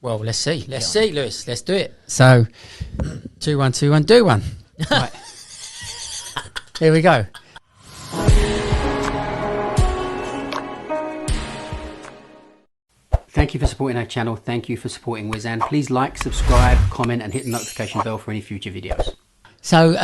Well, let's see. Let's see, Lewis. Let's do it. So, 2 1 2 1, do one. Right. Here we go. Thank you for supporting our channel. Thank you for supporting Wizan. Please like, subscribe, comment, and hit the notification bell for any future videos. So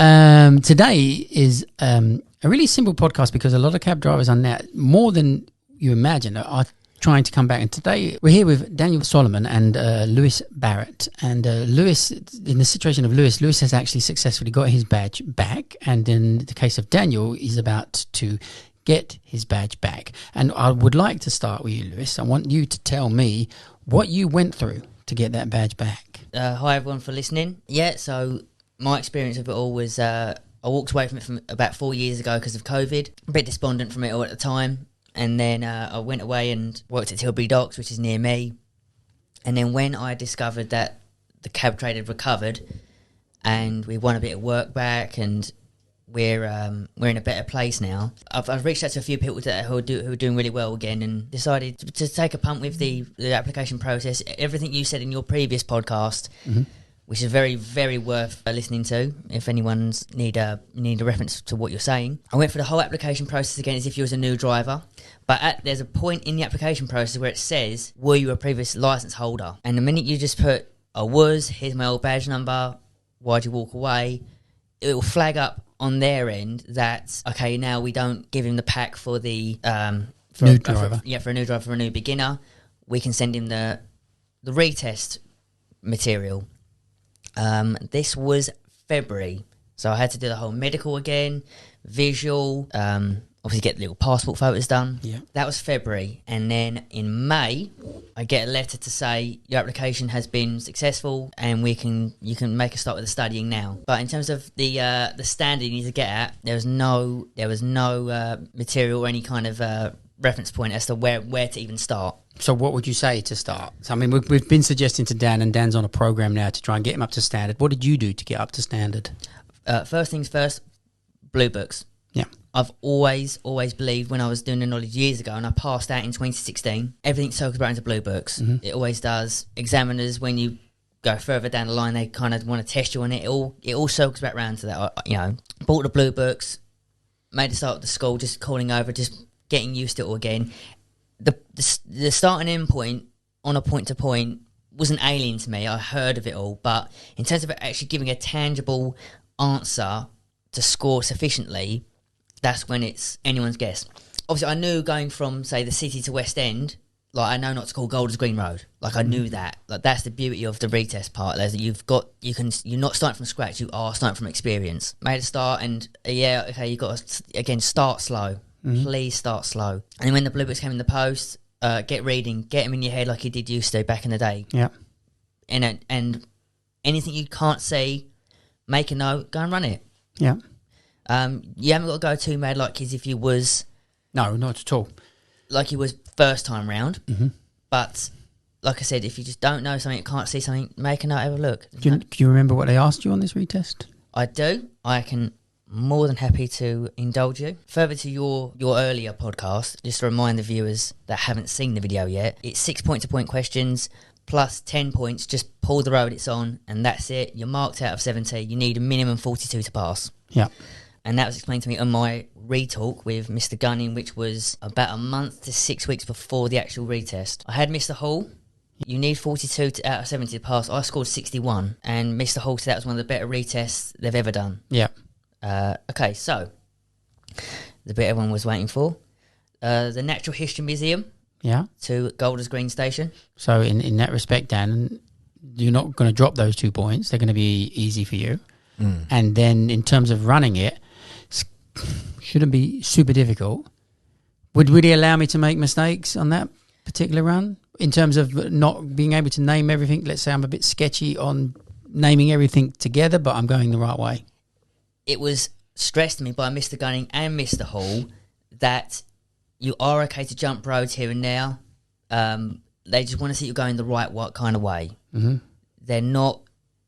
today is a really simple podcast because a lot of cab drivers on there, more than you imagine, are trying to come back. And today we're here with Daniel Solomon and Lewis Barrett. And Lewis, in the situation of Lewis has actually successfully got his badge back. And in the case of Daniel, he's about to get his badge back. And I would like to start with you, Lewis. I want you to tell me what you went through to get that badge back. Hi everyone for listening. Yeah, so my experience of it all was I walked away from it from about 4 years ago because of COVID. A bit despondent from it all at the time. And then I went away and worked at Tilbury Docks, which is near me. And then when I discovered that the cab trade had recovered and we won a bit of work back and we're in a better place now, I've reached out to a few people who are doing really well again and decided to take a punt with the application process. Everything you said in your previous podcast, which is very, very worth listening to if anyone's need a reference to what you're saying. I went through the whole application process again as if you was a new driver, but there's a point in the application process where it says, were you a previous licence holder? And the minute you just put, I was, here's my old badge number, why'd you walk away? It will flag up on their end that, okay, now we don't give him the pack for the New driver. For a new driver, for a new beginner. We can send him the retest material. This was February, so I had to do the whole medical again, visual, obviously get little passport photos done. Yeah. That was February, and then in May I get a letter to say your application has been successful and you can make a start with the studying now. But in terms of the standard you need to get at, there was no material or any kind of reference point as to where to even start. So what would you say to start? So, I mean, we've been suggesting to Dan, and Dan's on a program now to try and get him up to standard. What did you do to get up to standard? First things first, blue books. Yeah. I've always believed when I was doing the knowledge years ago and I passed out in 2016, everything circles back into blue books. It always does. Examiners, when you go further down the line, they kind of want to test you on it. It all circles back around to that. Bought the blue books, made a start at the school, just calling over, just getting used to it all again. The start and end point on a point to point wasn't alien to me. I heard of it all, but in terms of actually giving a tangible answer to score sufficiently, that's when it's anyone's guess. Obviously, I knew going from, say, the city to West End, like I know not to call Golders Green Road. Like I knew that. Like that's the beauty of the retest part. There's that you're not starting from scratch. You are starting from experience. Made a start, and you got to again start slow. Please start slow. And when the blue books came in the post, get reading, get them in your head like you did used to back in the day. Yeah. And anything you can't see, make a note, go and run it. Yeah. You haven't got to go too mad like as if you was... No, not at all. Like you was first time round. But like I said, if you just don't know something, can't see something, make a note, have a look. Do you remember what they asked you on this retest? I do. I can more than happy to indulge you. Further to your earlier podcast, just to remind the viewers that haven't seen the video yet, it's 6 point-to-point questions plus 10 points. Just pull the road it's on, and that's it. You're marked out of 70. You need a minimum 42 to pass. Yeah. And that was explained to me on my retalk with Mr. Gunning, which was about a month to 6 weeks before the actual retest. I had Mr. Hall. You need 42 out of 70 to pass. I scored 61, and Mr. Hall said that was one of the better retests they've ever done. Yeah. Okay, so the bit everyone was waiting for, the Natural History Museum. Yeah. To Golders Green Station. So in that respect, Dan, you're not going to drop those 2 points. They're going to be easy for you. And then in terms of running it, shouldn't be super difficult. Would he allow me to make mistakes on that particular run? In terms of not being able to name everything, let's say I'm a bit sketchy on naming everything together, but I'm going the right way. It was stressed to me by Mr. Gunning and Mr. Hall that you are okay to jump roads here and there. They just want to see you going the right kind of way. They're not,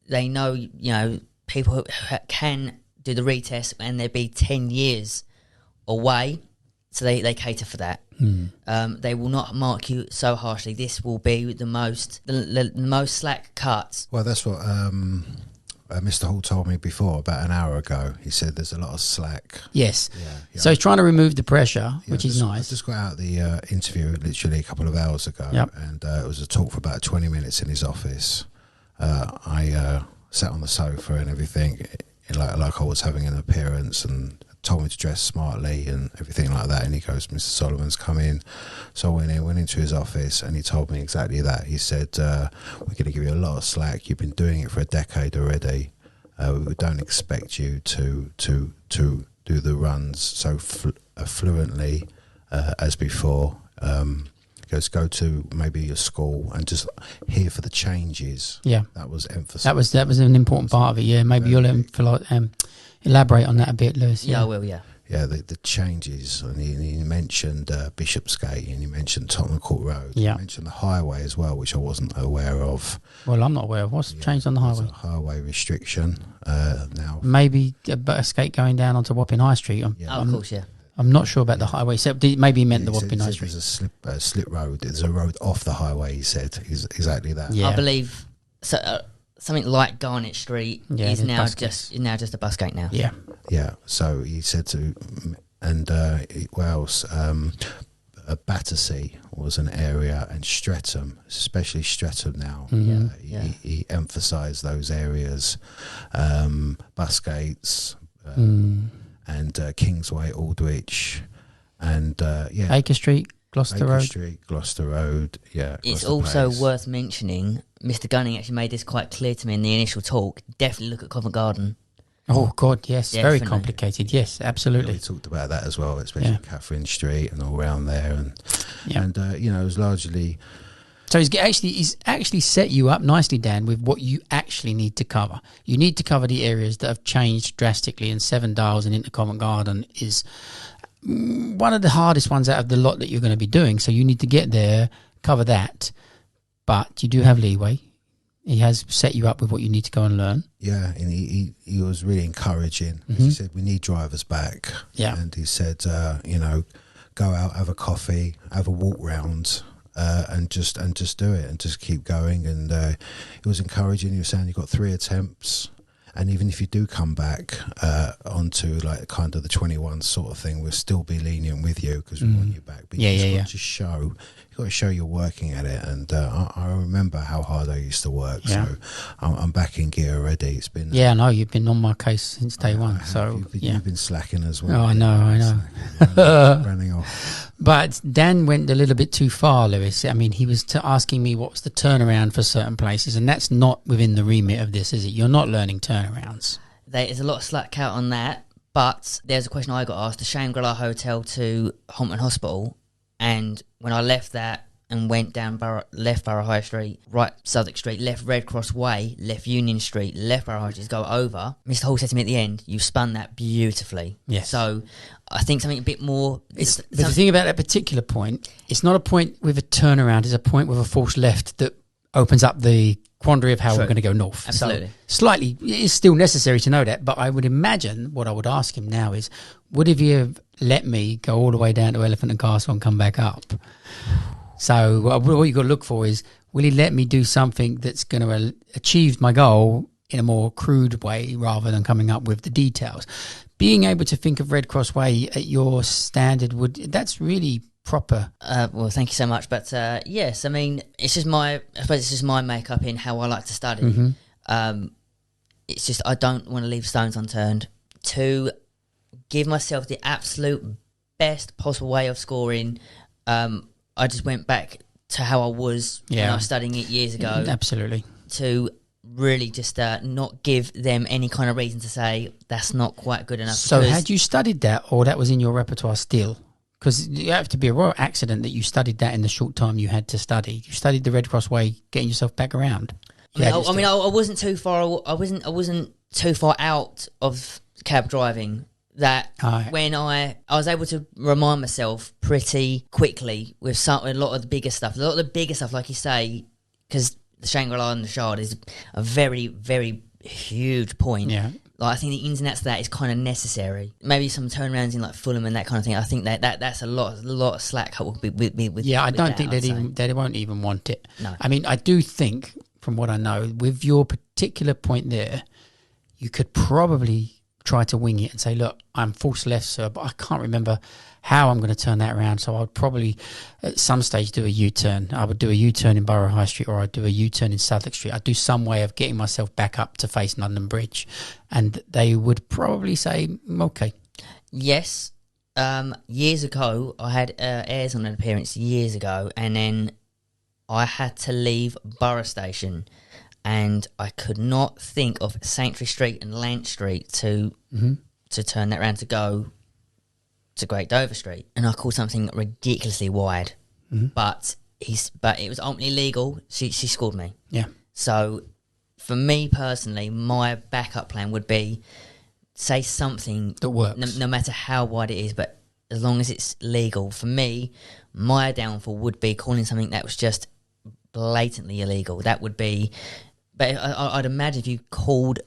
they know, people who can do the retest and they'd be 10 years away So they cater for that. They will not mark you so harshly. This will be the most slack cuts. Well, that's what Mr. Hall told me before, about an hour ago. He said there's a lot of slack. Yes. Yeah. So he's trying to remove the pressure, which is nice. I just got out the interview literally a couple of hours ago, and it was a talk for about 20 minutes in his office. I sat on the sofa and everything, like I was having an appearance, and told me to dress smartly and everything like that. And he goes, "Mr. Solomon's come in." So I went into his office, and he told me exactly that. He said, "We're going to give you a lot of slack. You've been doing it for a decade already. We don't expect you to do the runs so fluently as before. Go to maybe your school and just hear for the changes." Yeah, that was emphasised. That was an important part of it. Yeah, maybe you'll elaborate on that a bit, Lewis. Yeah, I will. Yeah. Yeah, the changes, and he mentioned Bishopsgate, and he mentioned Tottenham Court Road. Yeah. He mentioned the highway as well, which I wasn't aware of. Well, I'm not aware of what's changed on the highway. A highway restriction now. Maybe a skate going down onto Wapping High Street. Of course, yeah. I'm not sure about the highway. So maybe he meant the Wapping High Street. There's a slip road. There's a road off the highway. He said exactly that. Yeah. I believe so. Something like Garnet Street is now just a bus gate now. Yeah. Yeah. So he said to, and where else? Battersea was an area, and Streatham, especially Streatham now. He emphasised those areas, bus gates, and Kingsway, Aldwych, and Acre Street, Gloucester Road. Gloucester Road. Yeah. It's Gloucester also Place. worth mentioning. Mr. Gunning actually made this quite clear to me in the initial talk. Definitely look at Covent Garden. Oh God, yes, Definitely. very complicated. Yes, absolutely. We talked about that as well, especially Catherine Street and all around there, and it was largely. So he's actually set you up nicely, Dan, with what you actually need to cover. You need to cover the areas that have changed drastically, and Seven Dials and into Covent Garden is one of the hardest ones out of the lot that you're going to be doing. So you need to get there, cover that, but you do have leeway. He has set you up with what you need to go and learn. Yeah, and he was really encouraging. He said, "We need drivers back." Yeah. And he said, go out, have a coffee, have a walk round, and just do it, and just keep going. And it was encouraging. He was saying, "You've got 3 attempts, and even if you do come back onto like kind of the 21 sort of thing, we'll still be lenient with you because we want you back." But you've got to show you're working at it. And I remember how hard I used to work. Yeah. So I'm back in gear already. It's been I know you've been on my case since day one. So you've been slacking as well. Oh, I know. Running off. But Dan went a little bit too far, Lewis. I mean, he was asking me what was the turnaround for certain places, and that's not within the remit of this, is it? You're not learning turnarounds. There's a lot of slack out on that, but there's a question I got asked. The Shangri-La Hotel to Hompton Hospital, and when I left that and went down left Borough High Street, right Southwark Street, left Red Cross Way, left Union Street, left Borough High Street, go over, Mr. Hall said to me at the end, "You spun that beautifully." Yes. So I think something a bit more... But the thing about that particular point, it's not a point with a turnaround, it's a point with a false left that opens up the quandary of how we're going to go north. Absolutely. So slightly, it's still necessary to know that, but I would imagine what I would ask him now is, would he have let me go all the way down to Elephant and Castle and come back up? So what you've got to look for is, will he let me do something that's going to achieve my goal in a more crude way rather than coming up with the details? Being able to think of Red Cross Way at your standard, that's really proper. Well, thank you so much. But yes, I mean, I suppose it's just my makeup in how I like to study. It's just I don't want to leave stones unturned to give myself the absolute best possible way of scoring. I just went back to how I was when I was studying it years ago. Absolutely. To really just not give them any kind of reason to say that's not quite good enough. So had you studied that, or that was in your repertoire still? Because you have to be a royal accident that you studied that in the short time you had to study. You studied the Red Cross Way, getting yourself back around. I wasn't too far. I wasn't too far out of cab driving. That when I was able to remind myself pretty quickly with a lot of the bigger stuff. A lot of the bigger stuff, like you say, because the Shangri-La and the Shard is a very, very huge point. Yeah. Like, I think the ins and outs of that is kind of necessary. Maybe some turnarounds in like Fulham and that kind of thing. I think that's a lot of slack with I don't that, think they won't even want it. No. I mean, I do think, from what I know, with your particular point there, you could probably try to wing it and say, look, I'm forced left, sir, but I can't remember how I'm going to turn that around. So I would probably at some stage do a U-turn. I would do a U-turn in Borough High Street, or I'd do a U-turn in Southwark Street. I'd do some way of getting myself back up to face London Bridge. And they would probably say, okay. Yes. Years ago, I had Airs on an appearance years ago, and then I had to leave Borough Station, and I could not think of Saintry Street and Lant Street to turn that round to go to Great Dover Street, and I called something ridiculously wide, but it was ultimately legal. She scored me. Yeah. So for me personally, my backup plan would be say something that works, no matter how wide it is, but as long as it's legal. For me, my downfall would be calling something that was just blatantly illegal. That would be, but I'd imagine if you called,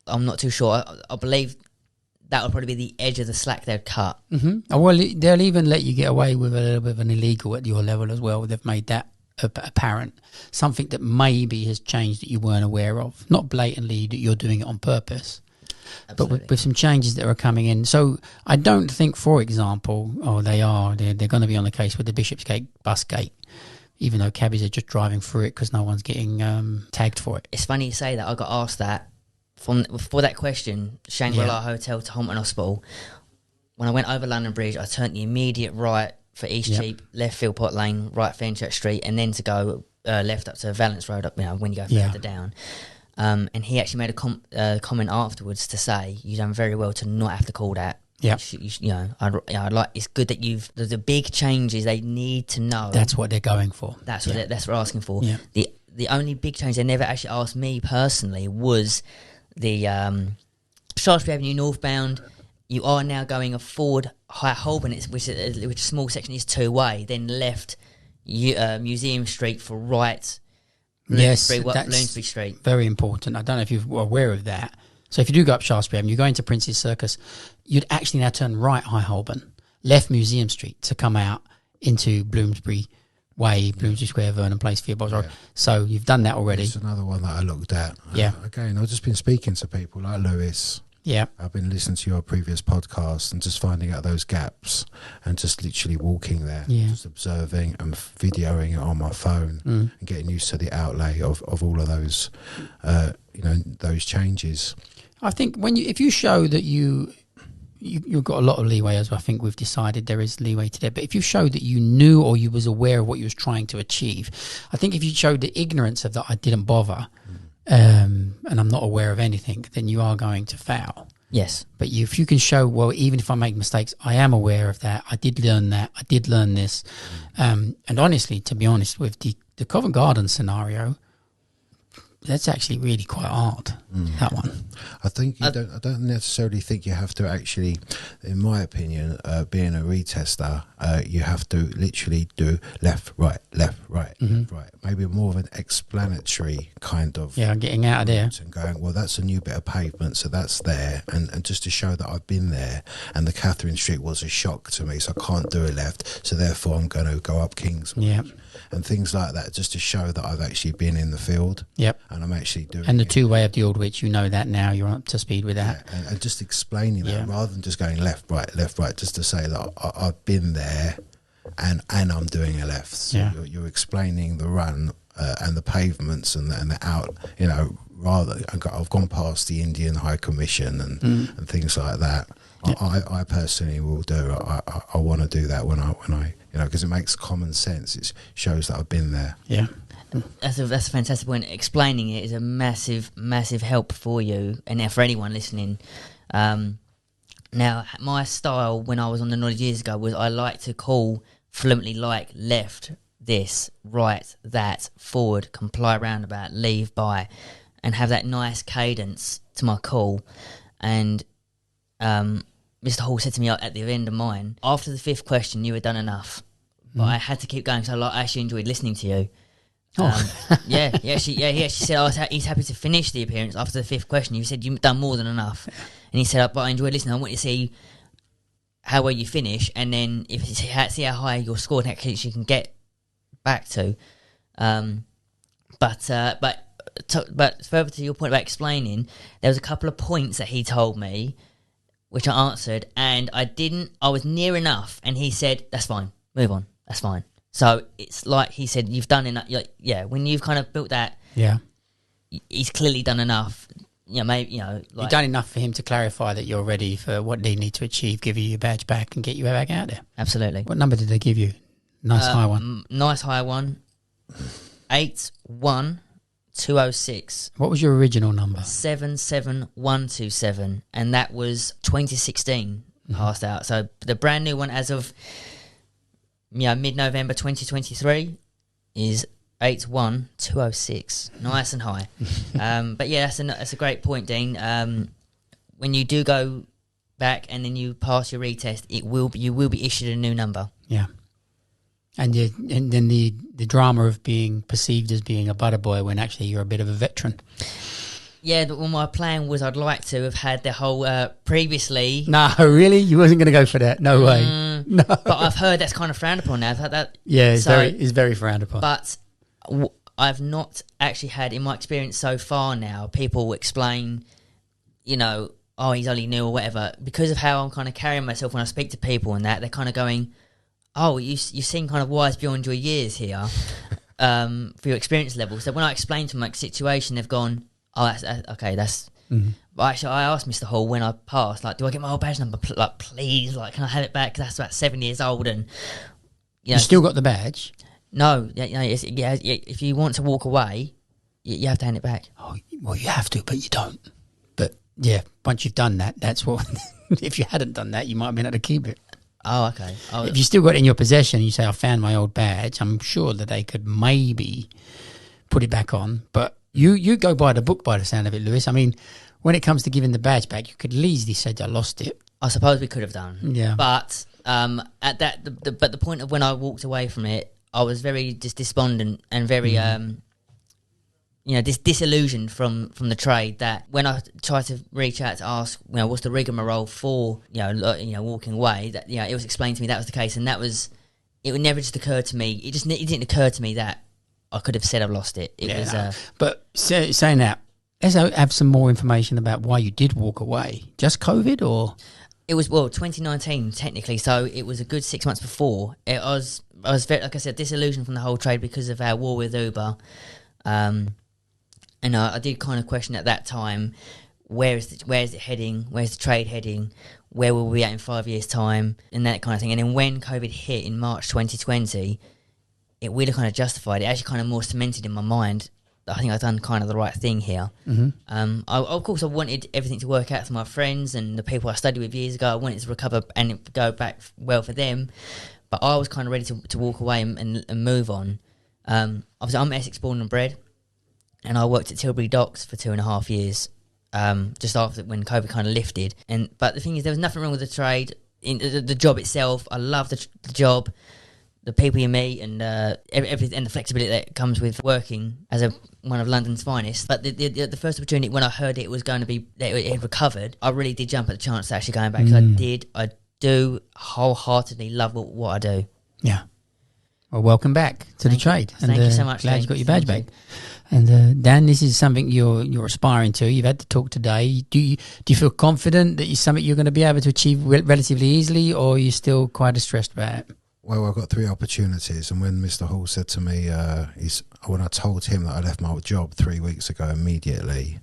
I'm not too sure. I believe that would probably be the edge of the slack they'd cut. Oh, well, they'll even let you get away with a little bit of an illegal at your level as well. They've made that apparent. Something that maybe has changed that you weren't aware of. Not blatantly that you're doing it on purpose. Absolutely. But with some changes that are coming in. So I don't think, for example, they're going to be on the case with the Bishopsgate bus gate, even though cabbies are just driving through it because no one's getting tagged for it. It's funny you say that. I got asked that for that question, Shangri-La Hotel to Holmton Hospital. When I went over London Bridge, I turned the immediate right for East Cheap, left Philpott Lane, right Fenchurch Street, and then to go left up to Valence Road, up when you go further down. And he actually made a comment afterwards to say, you've done very well to not have to call that. Yeah, I'd like. It's good that the big changes they need to know. That's what they're going for. That's what they're asking for. Yeah. The only big change they never actually asked me personally was the Shaftesbury Avenue northbound. You are now going a forward High Holborn, which a small section is two-way. Then left Museum Street for right. Bloomsbury Street. Very important. I don't know if you're aware of that. So if you do go up Shaftesbury Avenue, you go into Prince's Circus, you'd actually now turn right High Holborn, left Museum Street to come out into Bloomsbury Way, Bloomsbury Square, Vernon Place, Theobald Road. So you've done that already. It's another one that I looked at. Yeah. Again, I've just been speaking to people like Lewis. Yeah. I've been listening to your previous podcast and just finding out those gaps and just literally walking there, just observing and videoing it on my phone and getting used to the outlay of all of those, those changes. I think if you show that you've got a lot of leeway, as I think we've decided there is leeway to there, but if you show that you knew or you was aware of what you was trying to achieve, I think if you showed the ignorance of that, I didn't bother, and I'm not aware of anything, then you are going to foul. Yes. But if you can show, well, even if I make mistakes, I am aware of that, I did learn that, I did learn this, and honestly, to be honest, with the Covent Garden scenario, that's actually really quite hard, that one. I think I don't necessarily think you have to actually, in my opinion, being a retester, you have to literally do left, right, left, right. Maybe more of an explanatory kind of... Yeah, getting out of there. And going, well, that's a new bit of pavement, so that's there. And just to show that I've been there, and the Catherine Street was a shock to me, so I can't do a left, so therefore I'm going to go up Kingswood. Yeah. And things like that, just to show that I've actually been in the field. Yep. And I'm actually doing And the two-way of the Aldwych, you know that now, you're up to speed with that. Yeah, and just explaining that rather than just going left, right, just to say that I've been there and I'm doing a left. So you're explaining the run and the pavements and the out, rather, I've gone past the Indian High Commission and things like that. I personally will do. I want to do that when I because it makes common sense. It shows that I've been there. Yeah, that's a fantastic point. Explaining it is a massive help for you and for anyone listening. Now, my style when I was on the knowledge years ago was I like to call fluently like left, this, right, that, forward, comply, roundabout, leave, by, and have that nice cadence to my call. And Mr. Hall said to me at the end of mine, after the fifth question, you had done enough. But I had to keep going, so I actually enjoyed listening to you. He actually said he's happy to finish the appearance after the fifth question. You said you've done more than enough, and he said, "But I enjoyed listening. I want you to see how well you finish, and then see how high your score actually can get back to." But further to your point about explaining, there was a couple of points that he told me, which I answered, and I was near enough, and he said, "That's fine, move on, that's fine." So it's like he said, "You've done enough." When you've kind of built that, he's clearly done enough. You've done enough for him to clarify that you're ready for what they need to achieve, give you your badge back, and get you back out there. Absolutely. What number did they give you? Nice high one. Nice high one. 81206. What was your original number? 77127, and that was 2016 passed out. So the brand new one as of mid-November 2023 is 81206. Nice and high. But yeah, that's a great point, Dean. When you do go back and then you pass your retest, you will be issued a new number. Yeah. And then the drama of being perceived as being a butter boy when actually you're a bit of a veteran. Yeah, but my plan was I'd like to have had the whole previously. No, really? You wasn't going to go for that? No way. No. But I've heard that's kind of frowned upon now. I've had that. Yeah, it's very frowned upon. But I've not actually had, in my experience so far now, people explain, oh, he's only new or whatever. Because of how I'm kind of carrying myself when I speak to people and that, they're kind of going, "Oh, you seem kind of wise beyond your years here for your experience level." So when I explain to them my situation, they've gone, "Oh, that's okay, that's..." Mm-hmm. But actually, I asked Mr. Hall when I passed, like, "Do I get my old badge number? Like, please, like, can I have it back? 'Cause that's about 7 years old." And you still got the badge? No, if you want to walk away, you have to hand it back. Oh, well, you have to, but you don't. But yeah, once you've done that, that's what... If you hadn't done that, you might have been able to keep it. Oh, okay. If you still got it in your possession, you say, "I found my old badge," I'm sure that they could maybe put it back on. But you go by the book by the sound of it, Lewis. I mean, when it comes to giving the badge back, you could easily say, "I lost it." I suppose we could have done. Yeah. But at that, but the point of when I walked away from it, I was very despondent and very disillusioned from the trade. That when I tried to reach out to ask, what's the rigmarole for, walking away, that it was explained to me that was the case, and it would never just occur to me. It didn't occur to me that I could have said I've lost it. But saying that, let's have some more information about why you did walk away. Just COVID, or it was 2019 technically, so it was a good 6 months before. I was very, like I said, disillusioned from the whole trade because of our war with Uber. And I did kind of question at that time, where is it heading? Where's the trade heading? Where will we be at in 5 years' time? And that kind of thing. And then when COVID hit in March 2020, it really kind of justified it. Actually kind of more cemented in my mind that I think I've done kind of the right thing here. Mm-hmm. Of course, I wanted everything to work out for my friends and the people I studied with years ago. I wanted to recover and it go back well for them. But I was kind of ready to walk away and move on. Obviously, I'm Essex born and bred. And I worked at Tilbury Docks for 2.5 years, just after when COVID kind of lifted. But the thing is, there was nothing wrong with the trade, the job itself. I love the job, the people you meet, and everything, and the flexibility that comes with working as one of London's finest. But the first opportunity, when I heard it was going to be that it had recovered, I really did jump at the chance to actually going back. Because I do wholeheartedly love what I do. Yeah. Well, welcome back to the trade. Thank you so much. Glad you got your badge back. And Dan, this is something you're aspiring to. You've had to talk today. Do you feel confident that it's something you're going to be able to achieve relatively easily, or are you still quite distressed about it? Well, I've got 3 opportunities, and when Mr. Hall said to me, when I told him that I left my job 3 weeks ago immediately,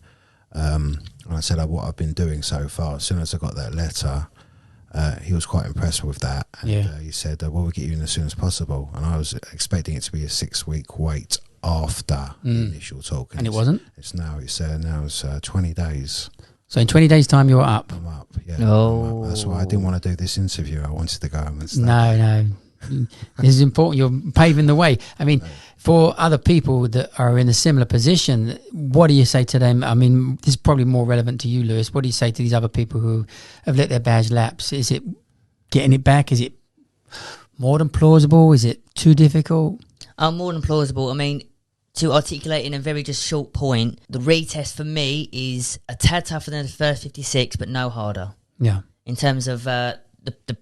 and I said what I've been doing so far, as soon as I got that letter, he was quite impressed with that, and he said, "Well, we'll get you in as soon as possible." And I was expecting it to be a 6-week wait after the initial talk, and it wasn't. It's 20 days. So in 20 days' time, you're up. I'm up. Yeah. Oh, I'm up. That's why I didn't want to do this interview. I wanted to go home and stay. No. This is important. You're paving the way. I mean, for other people that are in a similar position, what do you say to them? I mean, this is probably more relevant to you, Lewis. What do you say to these other people who have let their badge lapse? Is it getting it back? Is it more than plausible? Is it too difficult? More than plausible. I mean, to articulate in a very just short point, the retest for me is a tad tougher than the first 56, but no harder. Yeah. In terms of the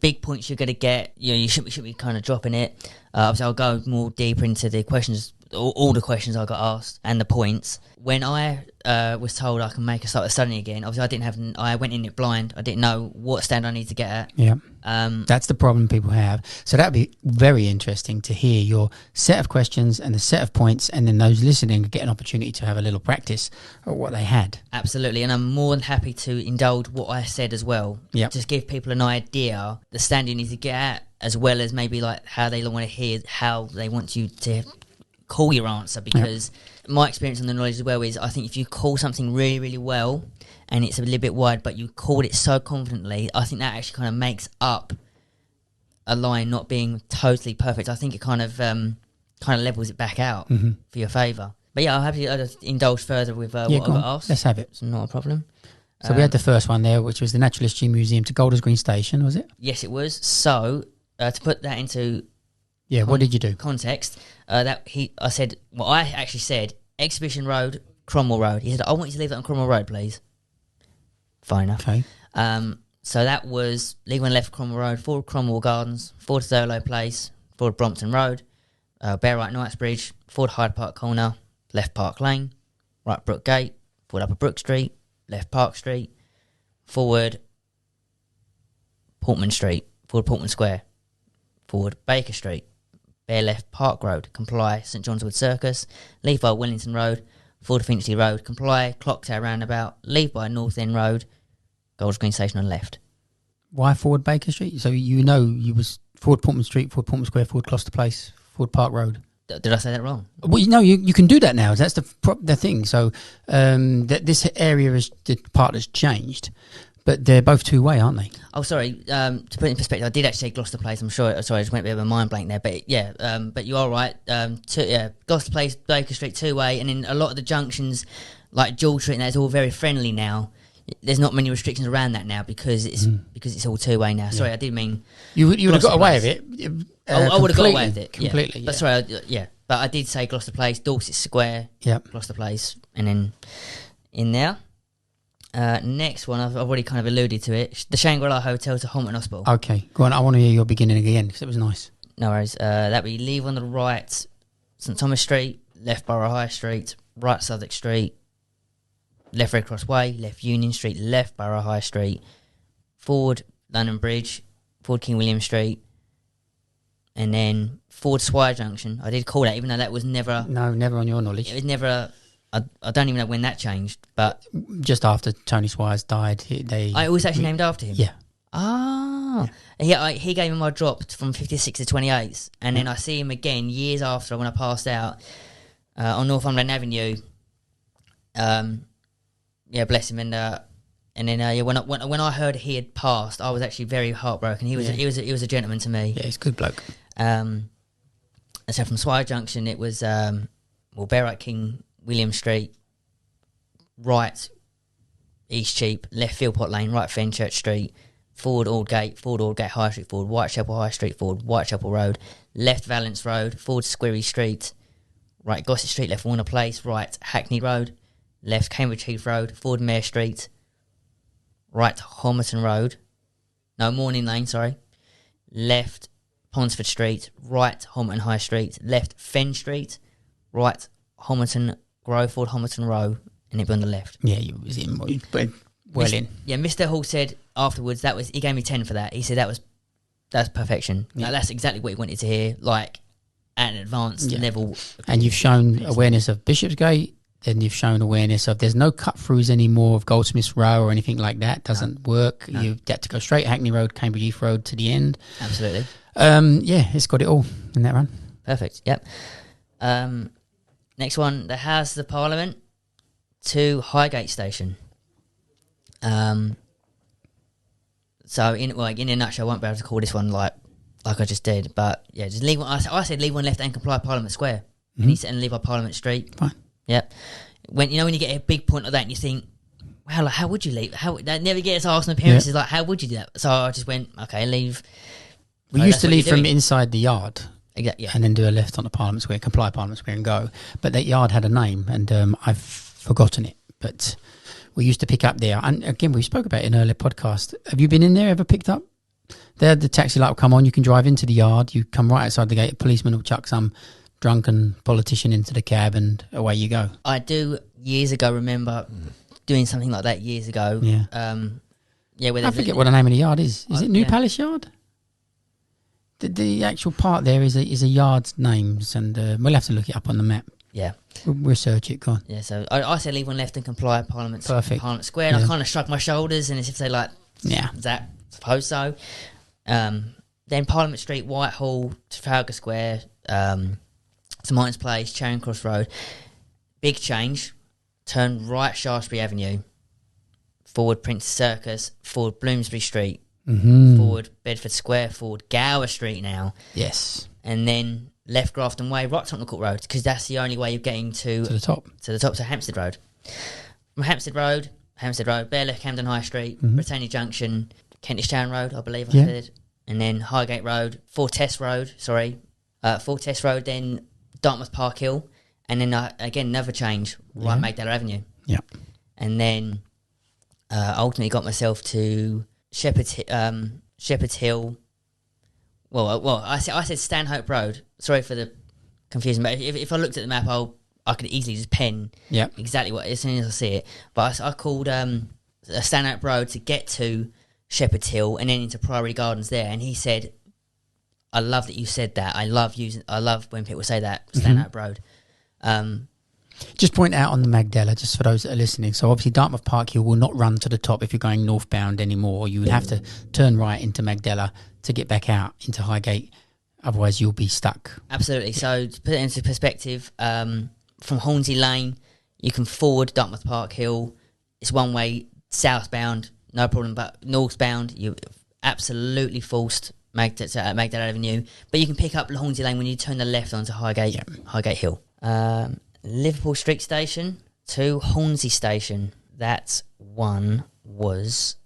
big points you're going to get, you should be kind of dropping it. Obviously, I'll go more deeper into the questions, all the questions I got asked and the points. When I was told I can make a start studying again, obviously I went in it blind. I didn't know what stand I need to get at. Yeah. That's the problem people have. So that'd be very interesting to hear your set of questions and the set of points, and then those listening get an opportunity to have a little practice of what they had. Absolutely, and I'm more than happy to indulge what I said as well. Yeah. Just give people an idea the stand you need to get at, as well as maybe like how they want to hear, how they want you to call your answer, because my experience on the knowledge as well is I think if you call something really, really well and it's a little bit wide, but you called it so confidently, I think that actually kind of makes up a line not being totally perfect. I think it kind of levels it back out for your favour. But yeah, I'll have to indulge further with what I got asked. Let's have it. It's not a problem. So we had the first one there, which was the Natural History Museum to Golders Green Station, was it? Yes, it was. So to put that into what did you do? Context. I said, well, I actually said Exhibition Road, Cromwell Road. He said, I want you to leave that on Cromwell Road, please. Fine enough. Okay. So that was leave one left Cromwell Road, forward Cromwell Gardens, forward Thurlow Place, forward Brompton Road, bear right Knightsbridge, forward Hyde Park Corner, left Park Lane, right Brook Gate, forward Upper Brook Street, left Park Street, forward Portman Street, forward Portman Square, forward Baker Street, bear left Park Road, comply St John's Wood Circus, leave by Wellington Road, forward Finchley Road, comply Clock Tower Roundabout, leave by North End Road, Golders Green Station on left. Why forward Baker Street? So you was forward Portman Street, forward Portman Square, forward Gloucester Place, forward Park Road. Did I say that wrong? Well, you can do that now. That's the thing. So that this area is the part that's changed, but they're both two-way, aren't they? Oh, sorry. To put it in perspective, I did actually say Gloucester Place. I'm sure. Sorry, I just went a bit of a mind blank there. But yeah, but you are right. Gloucester Place, Baker Street, two-way, and in a lot of the junctions, like George Street, and that's all very friendly now. There's not many restrictions around that now because it's all two-way now. Sorry, I did mean you would have got away with it. I would have got away with it completely. Yeah. But sorry, but I did say Gloucester Place, Dorset Square, Gloucester Place, and then in there. Next one, I've already kind of alluded to it. The Shangri-La Hotel to Homerton Hospital. Okay, go on. I want to hear your beginning again because it was nice. No worries. That we leave on the right, St Thomas Street, left Borough High Street, right Southwark Street, left Red Cross Way, left Union Street, left Borough High Street, forward London Bridge, forward King William Street, and then forward Swire Junction. I did call that, even though that was never... No, never on your knowledge. It was never... I don't even know when that changed, but... Just after Tony Swires died, it was actually named after him? Yeah. Ah. He gave me my drop from 56 to 28s, and then I see him again years after when I passed out on Northumberland Avenue. Bless him, and then when I heard he had passed, I was actually very heartbroken. He was a gentleman to me. Yeah, he's a good bloke. So from Swire Junction, it was bear right King William Street, right East Cheap, left Philpot Lane, right Fenchurch Street, forward Aldgate High Street, forward Whitechapel High Street, forward Whitechapel Road, left Valence Road, forward Squirry Street, right Gossett Street, left Warner Place, right Hackney Road, left Cambridge Heath Road, forward Mare Street, right Homerton Road, Morning Lane, sorry, left Ponsford Street, right Homerton High Street, left Fen Street, right Homerton Grove, forward Homerton Row, and it'd be on the left. Yeah, you was in well in. Yeah, Mr. Hall said afterwards he gave me 10 for that. He said that's perfection. Yeah. That's exactly what he wanted to hear, like at an advanced level. And you've shown awareness of Bishopsgate, then you've shown awareness of there's no cut-throughs anymore of Goldsmiths Row or anything like that. Doesn't work. No. You've got to go straight Hackney Road, Cambridge Heath Road to the end. Absolutely. It's got it all in that run. Perfect, yep. Next one, the House of Parliament to Highgate Station. So in a nutshell, I won't be able to call this one like I just did, but yeah, just leave one. I said leave one left and comply Parliament Square, and he said and leave by Parliament Street. Fine. Yep. When you get a big point like that, and you think, well, how would you leave? How that never gets asked in appearances. Yeah. Like, how would you do that? So I just went, okay, leave. We used to leave from inside the yard. Exactly. Yeah. And then do a left on the Parliament Square, comply Parliament Square and go. But that yard had a name, and I've forgotten it. But we used to pick up there. And again, we spoke about it in an earlier podcast. Have you been in there, ever picked up? There, the taxi light will come on, you can drive into the yard, you come right outside the gate, a policeman will chuck some drunken politician into the cab and away you go. I do years ago remember doing something like that years ago. Yeah. Where I forget what the name of the yard is. Is it New yeah. Palace Yard? The actual part there is a yard's names, and we'll have to look it up on the map. Yeah. We'll research it, go on. Yeah, so I said leave on left and comply Parliament Square, and I kind of shrugged my shoulders, and as if they like, yeah, that, suppose so. Then Parliament Street, Whitehall, Trafalgar Square, St Martin's Place, Charing Cross Road. Big change. Turn right Shaftesbury Avenue. Forward Prince Circus. Forward Bloomsbury Street. Forward Bedford Square. Forward Gower Street now. Yes. And then left Grafton Way, right Tottenham Court Road, because that's the only way you're getting to the top. To Hampstead Road. From Hampstead Road, bare left Camden High Street, Britannia Junction, Kentish Town Road, I believe I said. And then Highgate Road, Fortest Road, then Dartmouth Park Hill, and then again another change, right Magdala Avenue. Yeah. And then ultimately got myself to Shepherd's Hill. Well, I said Stanhope Road. Sorry for the confusion, but if I looked at the map, I could easily just pen exactly what as soon as I see it. But I called Stanhope Road to get to Shepherd's Hill and then into Priory Gardens there, and he said, "I love that you said that. I love when people say that Stanhope Road." Just point out on the Magdala, just for those that are listening. So obviously Dartmouth Park Hill will not run to the top if you're going northbound anymore. You would have to turn right into Magdala to get back out into Highgate. Otherwise, you'll be stuck. Absolutely. So to put it into perspective, from Hornsey Lane, you can forward Dartmouth Park Hill. It's one way southbound, no problem. But northbound, you're absolutely forced Magdala Avenue. But you can pick up Hornsey Lane when you turn the left onto Highgate Hill. Liverpool Street Station to Hornsey Station. That was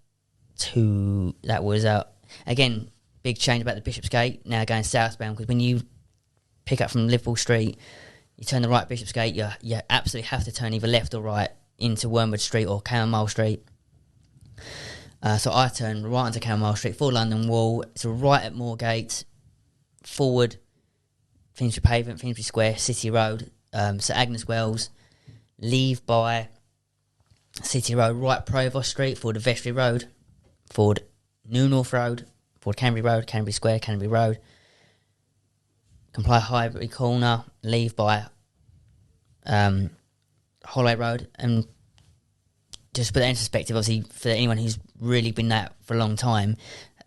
again, big change about the Bishopsgate, now going southbound, because when you pick up from Liverpool Street, you turn the right Bishopsgate, you absolutely have to turn either left or right into Wormwood Street or Cambermole Street. So I turned right onto Cambermole Street, for London Wall, to right at Moorgate, forward Finsbury Pavement, Finsbury Square, City Road, St Agnes Wells, leave by City Road, right Provost Street, forward to Vestry Road, forward New North Road, forward Canterbury Road, Canterbury Square, Canterbury Road, comply Highbury Corner, leave by Holloway Road. And just put that in perspective, obviously, for anyone who's really been that for a long time,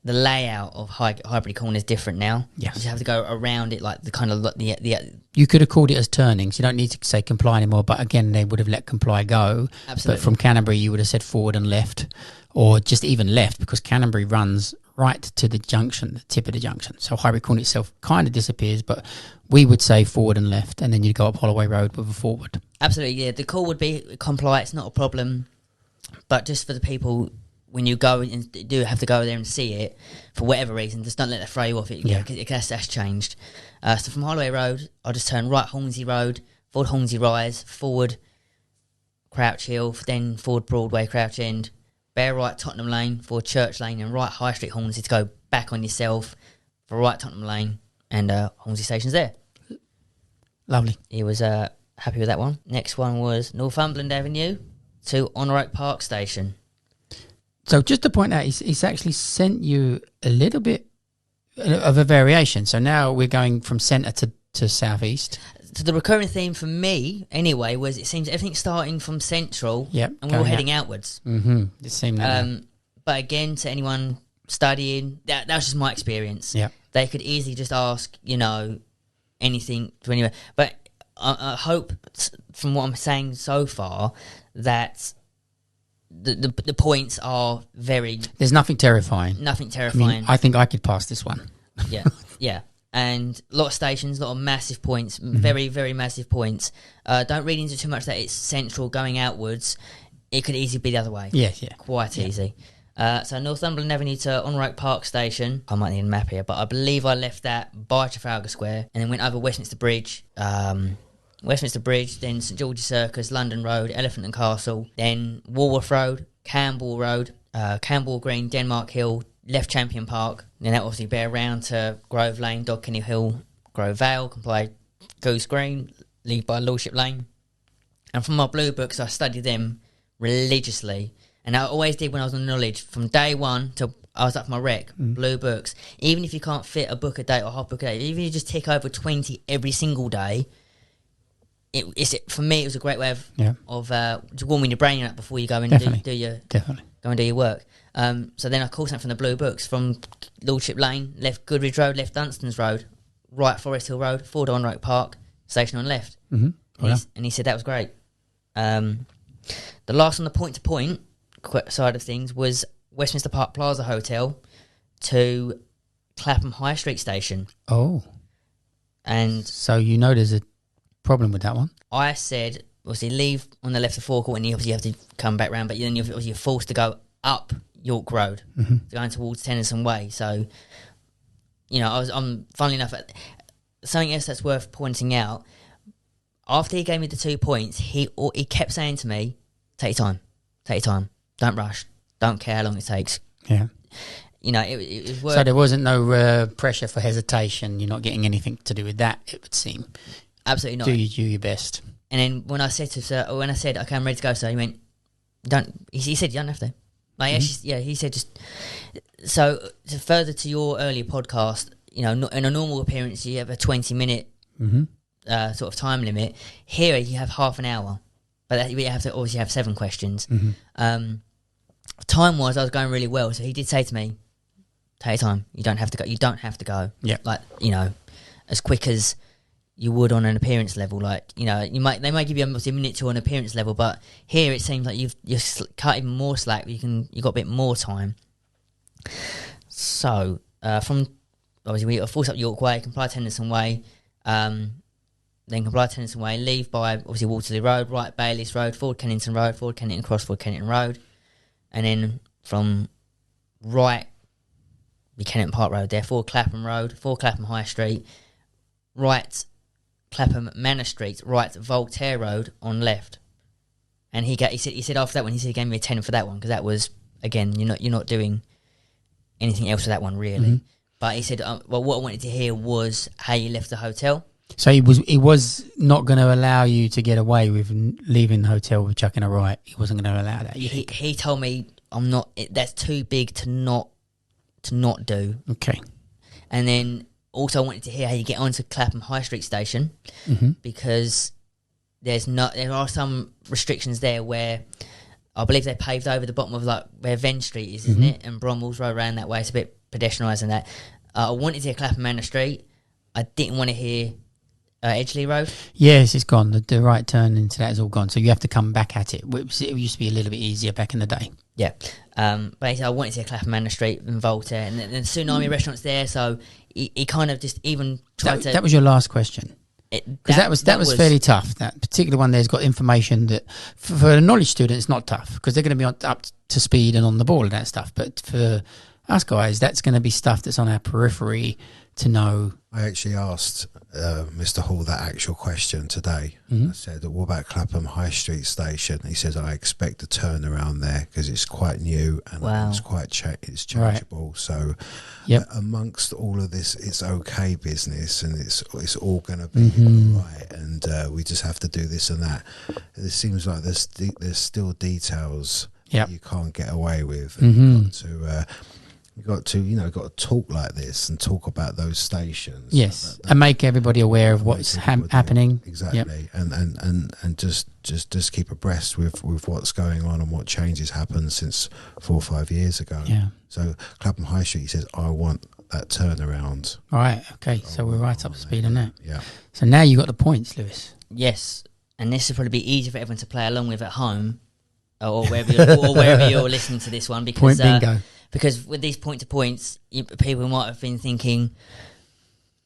the layout of Highbury Corner is different now. Yes. You have to go around it, like the kind of the. You could have called it as turnings. You don't need to say comply anymore. But again, they would have let comply go. Absolutely. But from Canterbury, you would have said forward and left, or just even left, because Canterbury runs right to the junction, the tip of the junction. So Highbury Corner itself kind of disappears, but we would say forward and left, and then you'd go up Holloway Road with a forward. Absolutely, yeah. The call would be comply. It's not a problem, but just for the people, when you go and do have to go there and see it, for whatever reason, just don't let that throw you off. That's changed. So from Holloway Road, I'll just turn right Hornsey Road, forward Hornsey Rise, forward Crouch Hill, then forward Broadway, Crouch End, bear right Tottenham Lane, forward Church Lane, and right High Street Hornsey to go back on yourself for right Tottenham Lane, and Hornsey Station's there. Lovely. He was happy with that one. Next one was Northumberland Avenue to Honour Oak Park Station. So just to point out, he's actually sent you a little bit of a variation. So now we're going from centre to southeast. So the recurring theme for me, anyway, was it seems everything's starting from central, and we're all heading outwards. Mm-hmm. It seemed that. But again, to anyone studying, that was just my experience. Yeah, they could easily just ask, anything to anyone. But I hope, from what I'm saying so far, that the points are very. There's nothing terrifying. Nothing terrifying. I mean, I think I could pass this one. Yeah. And a lot of stations, a lot of massive points, very, very massive points. Don't read into too much that it's central going outwards. It could easily be the other way. Yeah. Quite easy. So Northumberland Avenue to Onroke Park Station. I might need a map here, but I believe I left that by Trafalgar Square and then went over Westminster Bridge, then St George's Circus, London Road, Elephant and Castle, then Walworth Road, Campbell Road, Campbell Green, Denmark Hill, left Champion Park, then that obviously bear round to Grove Lane, Dogkenny Hill, Grove Vale, comply Goose Green, leave by Lordship Lane. And from my blue books, I studied them religiously. And I always did when I was on knowledge, from day one till I was up for my rec, blue books. Even if you can't fit a book a day or half book a day, even if you just tick over 20 every single day, for me, it was a great way of just warming your brain up before you go and do your work. So then I called something from the blue books, from Lordship Lane, left Goodridge Road, left Dunstan's Road, right Forest Hill Road, forward Onroke Park, station on left. Mm-hmm. And he said that was great. The last on the point-to-point side of things was Westminster Park Plaza Hotel to Clapham High Street Station. Oh. And so there's a problem with that one? I said, obviously, leave on the left of forecourt and you obviously have to come back round, but then you're forced to go up York Road, going towards Tennyson Way. So, I'm funnily enough, something else that's worth pointing out, after he gave me the 2 points, he kept saying to me, take your time, don't rush, don't care how long it takes. Yeah. It was worth. So there wasn't no pressure for hesitation. You're not getting anything to do with that, it would seem. Absolutely not. Do your best. And then when I said, okay, I'm ready to go, so he went, he said, you don't have to. Like, he said just... So, to further to your earlier podcast, in a normal appearance, you have a 20-minute sort of time limit. Here, you have half an hour. But you have to obviously have 7 questions. Time-wise, I was going really well, so he did say to me, take your time. You don't have to go. Yeah. Like, as quick as you would on an appearance level. Like, they might give you a minute to an appearance level, but here it seems like you've cut even more slack. You've got a bit more time. So, from obviously we force up York Way, comply Tennyson Way, then comply Tennyson Way, leave by obviously Waterloo Road, right Bayliss Road, forward Kennington Road, forward Kennington Cross, forward Kennington Road, and then from right be Kennington Park Road there, forward Clapham Road, forward Clapham High Street, right Clapham Manor Street, right Voltaire Road on left. And he said after that one, he gave me a 10 for that one, because that was, again, you're not doing anything else with that one really. But he said, well, what I wanted to hear was how you left the hotel. So he was not going to allow you to get away with leaving the hotel with chucking a right. He wasn't going to allow that. He told me that's too big to not do. Okay. And then also I wanted to hear how you get onto Clapham High Street Station, because there are some restrictions there where I believe they paved over the bottom of like where Venn Street is, isn't it? And Bromwell's Road around that way. It's a bit pedestrianised and that. I wanted to hear Clapham Manor Street. I didn't want to hear Edgeley Road. Yes, it's gone. The right turn into that is all gone. So you have to come back at it. It used to be a little bit easier back in the day. Yeah. But I wanted to hear Clapham Manor Street and Voltaire, and the Tsunami restaurant's there. So he kind of just even tried to. That was your last question. Because that was fairly tough. That particular one there's got information that for a knowledge student it's not tough, because they're going to be up to speed and on the ball and that stuff. But for us guys, that's going to be stuff that's on our periphery to know. I actually asked Mr. Hall that actual question today. I said, what about Clapham High Street Station? He says, I expect a turnaround there because it's quite new and it's quite it's changeable. Right. So amongst all of this, it's okay business, and it's all going to be all right, and we just have to do this and that. It seems like there's still details that you can't get away with. And you've got to talk like this and talk about those stations. Yes, and make everybody aware of what's happening. Exactly, and just keep abreast with what's going on and what changes happened since 4 or 5 years ago. Yeah. So Clapham High Street, he says, I want that turnaround. All right. Okay. So we're right up to speed on that. Yeah. So now you got the points, Lewis. Yes, and this will probably be easier for everyone to play along with at home, or wherever you're listening to this one, because point bingo. Because with these point-to-points, people might have been thinking,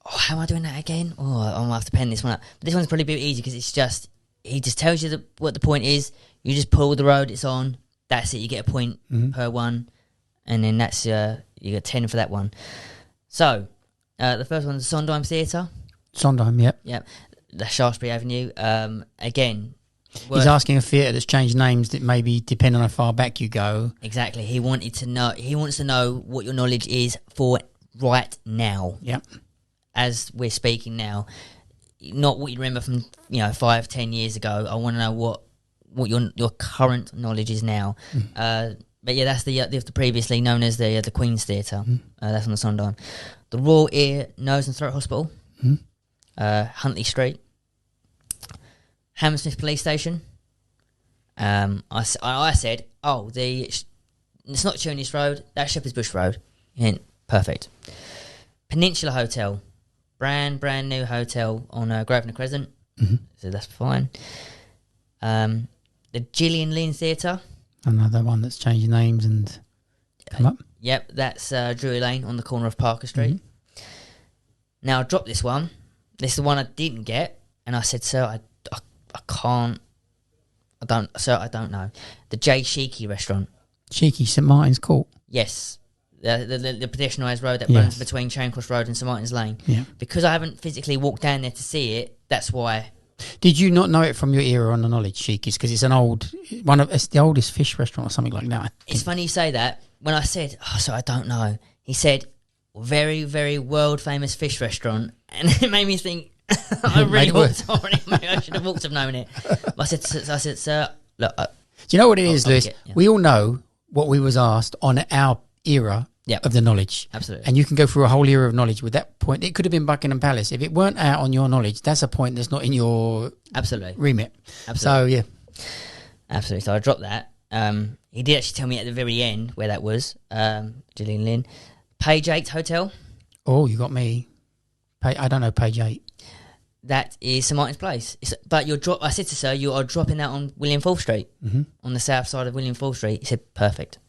oh, how am I doing that again? Oh, I might have to pen this one up. But this one's probably a bit easy because it's just, he just tells you what the point is. You just pull the road it's on. That's it. You get a point per one. and then that's you get 10 for that one. So the first one is the Sondheim Theatre. Sondheim, yep. Yep, the Shaftesbury Avenue. Again, he's asking a theatre that's changed names that maybe depend on how far back you go. Exactly. He wanted to know. He wants to know what your knowledge is for right now. Yep. As we're speaking now, not what you remember from 5-10 years ago. I want to know what your current knowledge is now. But yeah, that's the previously known as the Queen's Theatre. That's on the Sondheim. The Royal Ear, Nose and Throat Hospital. Huntley Street. Hammersmith Police Station. I said, it's not Tunis Road, that's Shepherd's Bush Road. Hint, perfect. Peninsula Hotel, brand new hotel on Grosvenor Crescent. So that's fine. The Gillian Lynn Theatre. Another one that's changed names and come up. Yep, that's Drury Lane on the corner of Parker Street. Now I dropped this one. This is the one I didn't get, and I said, sir, I can't. I don't know. The J Sheiky restaurant. Sheiky, St Martin's Court. Yes. The pedestrianised road that runs between Charing Cross Road and St Martin's Lane. Yeah. Because I haven't physically walked down there to see it, that's why. Did you not know it from your era on the knowledge, Sheiky's? Because it's it's the oldest fish restaurant or something like that. It's funny you say that. When I said, I don't know, he said, very, very world famous fish restaurant. And it made me think, I should have walked have known it. But I said, sir, look. Do you know what it is, Lewis? We all know what we was asked on our era of the knowledge. Absolutely. And you can go through a whole era of knowledge with that point. It could have been Buckingham Palace. If it weren't out on your knowledge, that's a point that's not in your remit. Absolutely. So, yeah. Absolutely. So I dropped that. He did actually tell me at the very end where that was. Gillian Lynn. Page 8 Hotel. Oh, you got me. I don't know Page 8. That is St Martin's Place. But I said to sir, you are dropping that on William Fourth Street, on the south side of William Fourth Street. He said, perfect.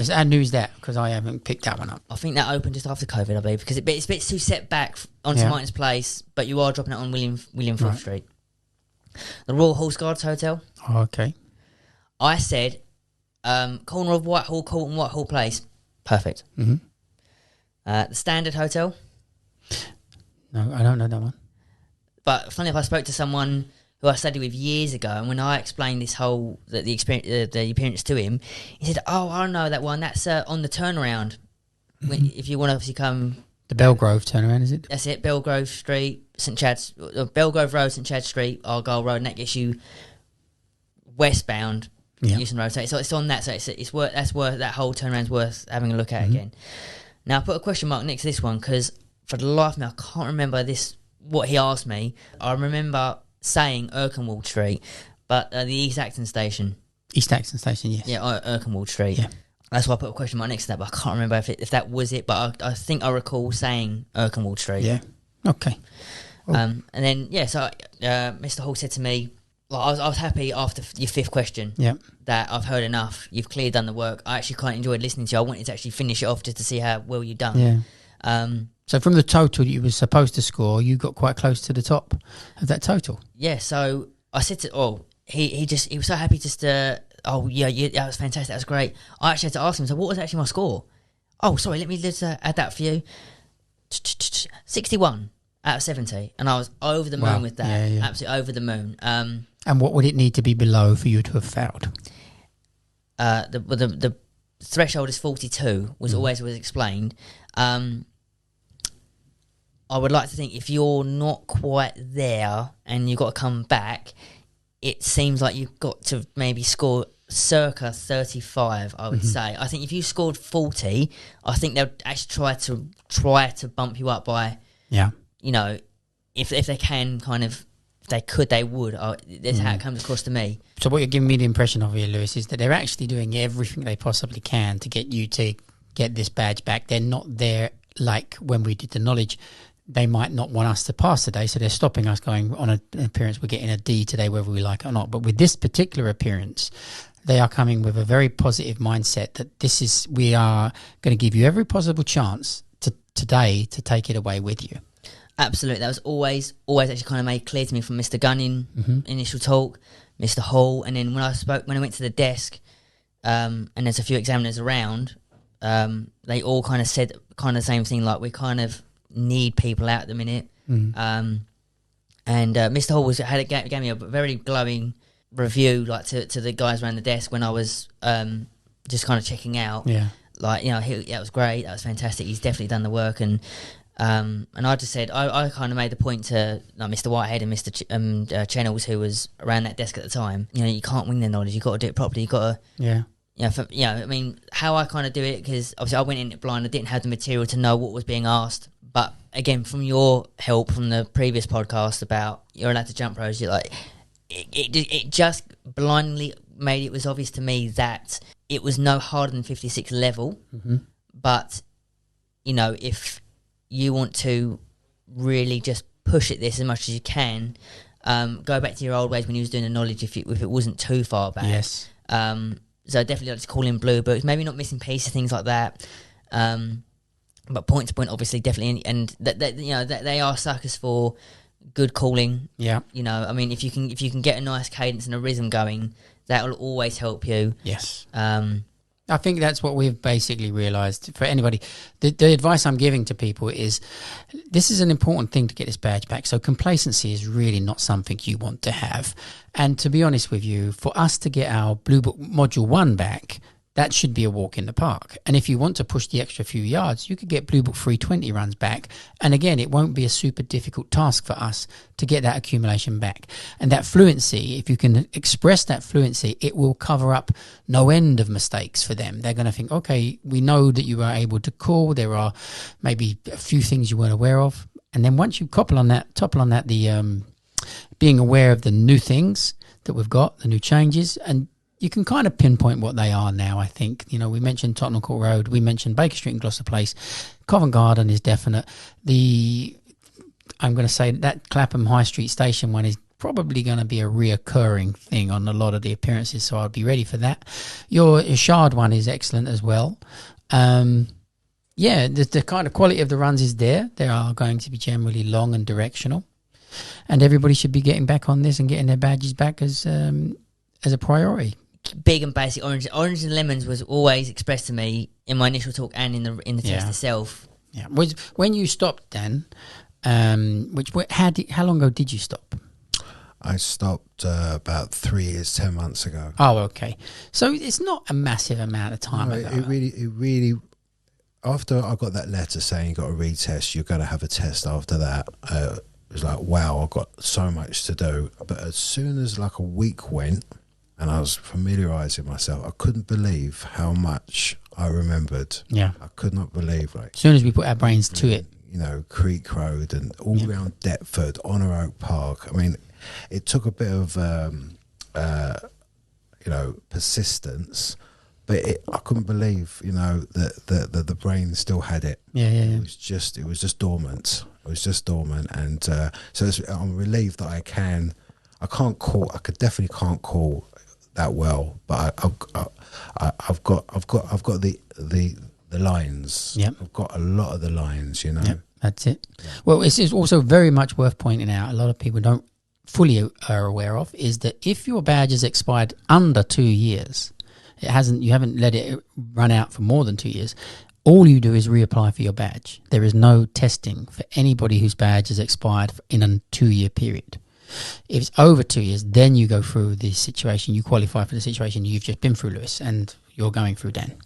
How new is that? Because I haven't picked that one up. I think that opened just after COVID, I believe, because it's a bit too set back on St Martin's Place, but you are dropping it on William Fourth Street. The Royal Horse Guards Hotel. Oh, okay. I said, corner of Whitehall Court and Whitehall Place. Perfect. The Standard Hotel. No, I don't know that one. But funny if I spoke to someone who I studied with years ago, and when I explained this whole the appearance to him, he said, "Oh, I know that one. That's on the turnaround. If you want to obviously come." The Belgrove turnaround, is it? That's it. Belgrove Street, Belgrove Road, St Chad's Street, Argyle Road, and that gets you westbound. Euston Road. So it's on that. So it's worth that whole turnaround's worth having a look at again. Now I put a question mark next to this one because for the life of me I can't remember what he asked me. I remember saying Erkenwald Street, but the East Acton Station. East Acton Station, yes. Yeah, Erkenwald Street. Yeah. That's why I put a question mark next to that, but I can't remember if that was it, but I think I recall saying Erkenwald Street. Yeah. Okay. And then, so Mr. Hall said to me, I was happy after your fifth question that I've heard enough. You've clearly done the work. I actually quite enjoyed listening to you. I wanted to actually finish it off just to see how well you've done. Yeah. So from the total you were supposed to score, you got quite close to the top of that total. Yeah. So I said to he was so happy just to that was fantastic. That was great. I actually had to ask him. So what was actually my score? Oh, sorry. Let me just add that for you. 61 out of 70, and I was over the moon with that. Yeah. Absolutely over the moon. And what would it need to be below for you to have failed? The threshold is 42. Was always explained. I would like to think if you're not quite there and you've got to come back, it seems like you've got to maybe score circa 35, I would say. I think if you scored 40, I think they'll actually try to bump you up by, if they can kind of, if they could, they would. That's how it comes across to me. So what you're giving me the impression of here, Lewis, is that they're actually doing everything they possibly can to get you to get this badge back. They're not there like when we did the knowledge. They might not want us to pass today, so they're stopping us going on an appearance. We're getting a D today, whether we like it or not. But with this particular appearance, they are coming with a very positive mindset that we are going to give you every possible chance today to take it away with you. Absolutely. That was always actually kind of made clear to me from Mr. Gunning, initial talk, Mr. Hall, and then when I went to the desk, and there's a few examiners around, they all kind of said kind of the same thing, like we kind of need people out at the minute. And Mr. Hall gave me a very glowing review, like to the guys around the desk when I was just kind of checking out. Yeah, like, you know, that was great, that was fantastic. He's definitely done the work, and I just said I kind of made the point to like Mr. Whitehead and Mr. Channels, who was around that desk at the time. You know, you can't wing their knowledge. You got to do it properly. You got to I mean, how I kind of do it, because obviously I went in it blind. I didn't have the material to know what was being asked. But again, from your help from the previous podcast about you're allowed to jump ropes, you're like, it just blindly made it was obvious to me that it was no harder than 56 level. But, you know, if you want to really just push at this as much as you can, go back to your old ways when you was doing the knowledge if it wasn't too far back. Yes. So definitely like to call in blue books, maybe not missing pieces, things like that. But point to point, obviously, definitely, and that you know that they are suckers for good calling. Yeah. You know, I mean, if you can get a nice cadence and a rhythm going, that will always help you. Yes. I think that's what we've basically realised for anybody. The advice I'm giving to people is this is an important thing to get this badge back. So complacency is really not something you want to have. And to be honest with you, for us to get our Blue Book Module 1 back, that should be a walk in the park. And if you want to push the extra few yards, you could get Blue Book 320 runs back. And again, it won't be a super difficult task for us to get that accumulation back. And that fluency, if you can express that fluency, it will cover up no end of mistakes for them. They're going to think, okay, we know that you were able to call. There are maybe a few things you weren't aware of. And then once you topple on that, the being aware of the new things that we've got, the new changes, and you can kind of pinpoint what they are now, I think. You know, we mentioned Tottenham Court Road, we mentioned Baker Street and Gloucester Place. Covent Garden is definite. I'm going to say that Clapham High Street Station one is probably going to be a reoccurring thing on a lot of the appearances, so I'll be ready for that. Your Shard one is excellent as well. The kind of quality of the runs is there. They are going to be generally long and directional. And everybody should be getting back on this and getting their badges back as a priority. Big and basic orange and lemons was always expressed to me in my initial talk and in the test itself. Yeah, when you stopped, Dan. How long ago did you stop? I stopped about 3 years, 10 months ago. Oh, okay. So it's not a massive amount of time ago. It really. After I got that letter saying you got a retest, you're going to have a test after that. It was like, wow, I've got so much to do. But as soon as like a week went, and I was familiarising myself, I couldn't believe how much I remembered. Yeah. I could not believe. Like, as soon as we put our brains to it. You know, Creek Road and all around Deptford, Honour Oak Park. I mean, it took a bit of, persistence, but I couldn't believe, that the brain still had it. Yeah. It was just dormant. It was just dormant, and so I'm relieved that I could definitely can't call that well, but I've got the lines. Yep. I've got a lot of the lines, Yep, that's it. Yeah. Well, it's also very much worth pointing out, a lot of people don't fully are aware of, is that if your badge has expired under 2 years, you haven't let it run out for more than 2 years, all you do is reapply for your badge. There is no testing for anybody whose badge has expired in a 2-year period. If it's over 2 years, then you go through the situation, you qualify for the situation you've just been through, Lewis, and you're going through, Dan.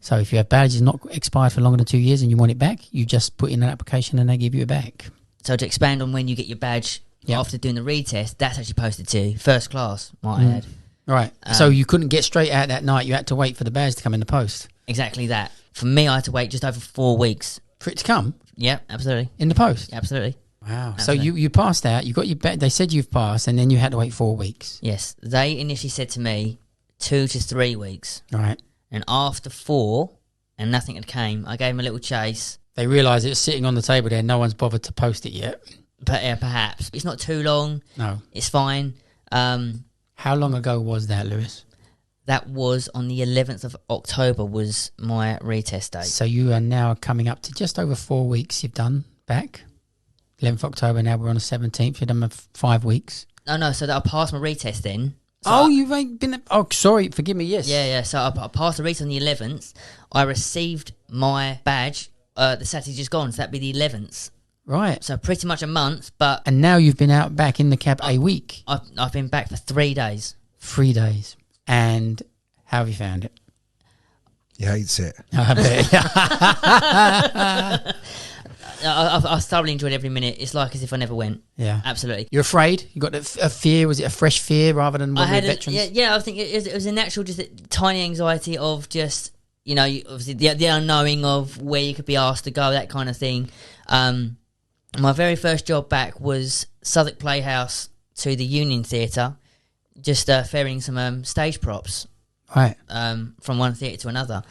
So if your badge is not expired for longer than 2 years and you want it back, you just put in an application and they give you it back. So to expand on when you get your badge after doing the retest, that's actually posted to you, first class, might I add. Right. So you couldn't get straight out that night, you had to wait for the badge to come in the post. Exactly that. For me, I had to wait just over 4 weeks. For it to come? Yeah, absolutely. In the post? Yeah, absolutely. Wow. Absolutely. So you passed out, you got your badge, they said you've passed, and then you had to wait 4 weeks. Yes. They initially said to me 2 to 3 weeks. Right. And after 4, and nothing had came, I gave them a little chase. They realised it was sitting on the table there, no one's bothered to post it yet. But yeah, perhaps. It's not too long. No. It's fine. How long ago was that, Lewis? That was on the 11th of October was my retest date. So you are now coming up to just over 4 weeks you've done back. 11th October, now we're on the 17th. You've done 5 weeks. No, so that I passed my retest then. So you've been... Oh, sorry, forgive me, yes. Yeah. So I passed the retest on the 11th. I received my badge the Saturday just gone, so that'd be the 11th. Right. So pretty much a month, but... And now you've been out back in the cab a week. I've been back for 3 days. 3 days. And how have you found it? He hates it. I bet. I thoroughly enjoyed every minute. It's like as if I never went. Yeah. Absolutely. You're afraid? You got a fear? Was it a fresh fear rather than when we were veterans? I think it was a natural, just a tiny anxiety of just, obviously the unknowing of where you could be asked to go, that kind of thing. My very first job back was Southwark Playhouse to the Union Theatre, just ferrying some stage props, right, from one theatre to another.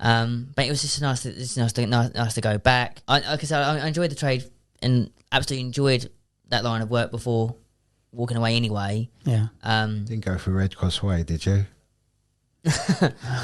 But it was just nice to go back. I enjoyed the trade and absolutely enjoyed that line of work before walking away anyway. Yeah. Didn't go through Red Cross Way, did you?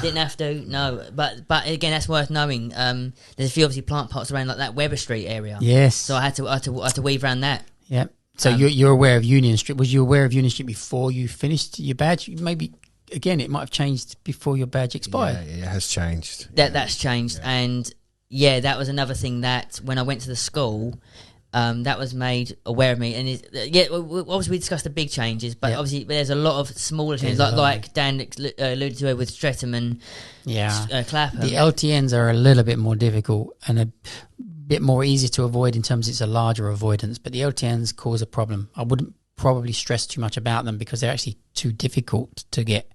Didn't have to, no. But again, that's worth knowing. There's a few obviously plant pots around like that Weber Street area. Yes. So I had to weave around that. Yeah. So you're aware of Union Street. Was you aware of Union Street before you finished your badge? Maybe again, it might have changed before your badge expired. Yeah, it has changed. That's changed, and that was another thing that when I went to the school. That was made aware of me, and obviously we discussed the big changes, but obviously there's a lot of smaller changes, like Dan alluded to it with Streatham and Clapham. The LTNs are a little bit more difficult and a bit more easy to avoid in terms it's a larger avoidance, but the LTNs cause a problem. I wouldn't probably stress too much about them because they're actually too difficult to get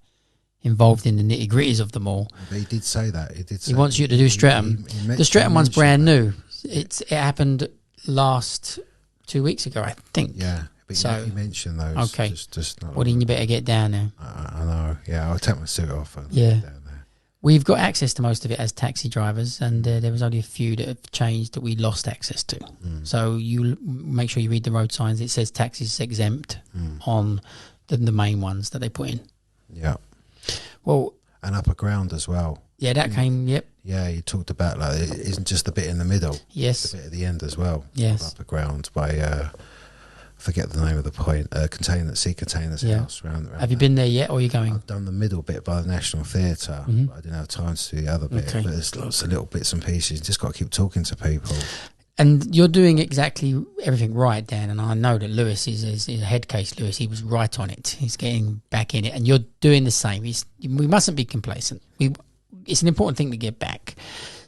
involved in the nitty gritties of them all. But he did say that. He wants you to do Streatham. The Streatham one's brand new. It happened last 2 weeks ago, I think. Yeah, but you mentioned those. Okay. Just not well, then you better get down there. I know. Yeah, I'll take my suit off and get down there. We've got access to most of it as taxi drivers, and there was only a few that have changed that we lost access to. So you make sure you read the road signs. It says taxis exempt on the main ones that they put in. Yeah. Well, and upper ground as well. Yeah, that came. Yep. Yeah, you talked about it isn't just the bit in the middle. Yes. The bit at the end as well. Yes. Upper ground by I forget the name of the point. Sea Containers House. Round have you been there yet, or are you going? I've done the middle bit by the National Theatre. But I didn't have time to do the other bit. Okay. But there's lots of little bits and pieces. You just got to keep talking to people. And you're doing exactly everything right, Dan. And I know that Lewis is a head case. Lewis, he was right on it. He's getting back in it, and you're doing the same. We mustn't be complacent. It's an important thing to get back.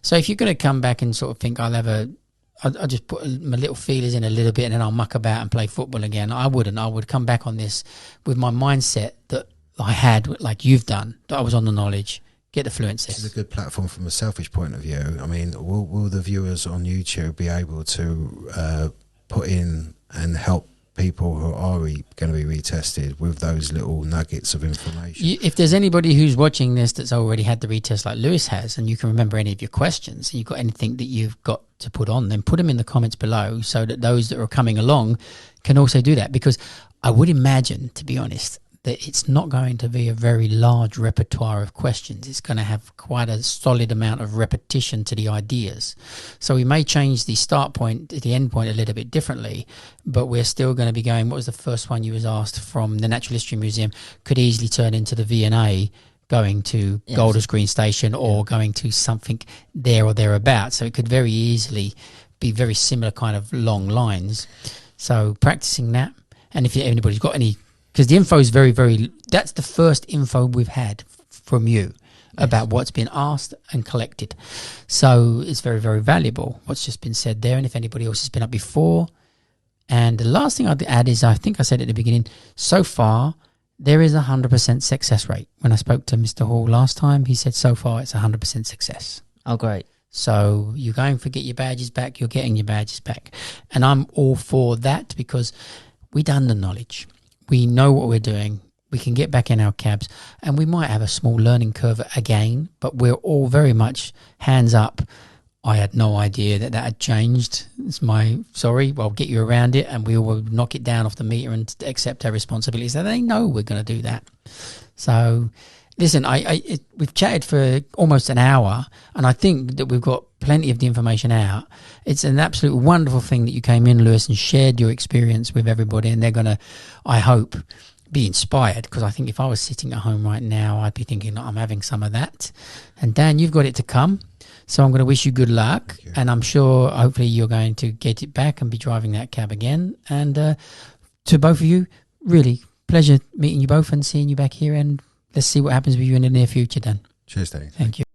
So if you're going to come back and sort of think I'll just put my little feelers in a little bit and then I'll muck about and play football again, I wouldn't. I would come back on this with my mindset that I had, like you've done, that I was on the knowledge. Get the fluency. This is a good platform from a selfish point of view. I mean, will the viewers on YouTube be able to put in and help people who are going to be retested with those little nuggets of information? If there's anybody who's watching this that's already had the retest like Lewis has, and you can remember any of your questions, and you've got anything that you've got to put on, then put them in the comments below so that those that are coming along can also do that. Because I would imagine, to be honest, that it's not going to be a very large repertoire of questions. It's going to have quite a solid amount of repetition to the ideas. So we may change the start point, the end point a little bit differently, but we're still going to be going, what was the first one you was asked from the Natural History Museum? Could easily turn into the V&A going to Golders Green Station or going to something there or thereabouts. So it could very easily be very similar kind of long lines. So practicing that. And if anybody's got any, because the info is very, very, that's the first info we've had from you about what's been asked and collected. So it's very, very valuable, what's just been said there. And if anybody else has been up before. And the last thing I'd add is, I think I said at the beginning, so far, there is 100% success rate. When I spoke to Mr. Hall last time, he said so far it's 100% success. Oh, great. So you're going to get your badges back, you're getting your badges back. And I'm all for that because we done the knowledge. We know what we're doing. We can get back in our cabs, and we might have a small learning curve again, but we're all very much hands up. I had no idea that had changed. It's sorry, I'll get you around it, and we will knock it down off the meter and accept our responsibilities. So they know we're going to do that. So listen, we've chatted for almost an hour, and I think that we've got plenty of the information out. It's an absolute wonderful thing that you came in, Lewis, and shared your experience with everybody, and they're going to, I hope, be inspired, because I think if I was sitting at home right now, I'd be thinking, I'm having some of that. And Dan, you've got it to come. So I'm going to wish you good luck. And I'm sure, hopefully, you're going to get it back and be driving that cab again. And to both of you, really pleasure meeting you both and seeing you back here. And let's see what happens with you in the near future, Dan. Cheers, Danny. Thank you.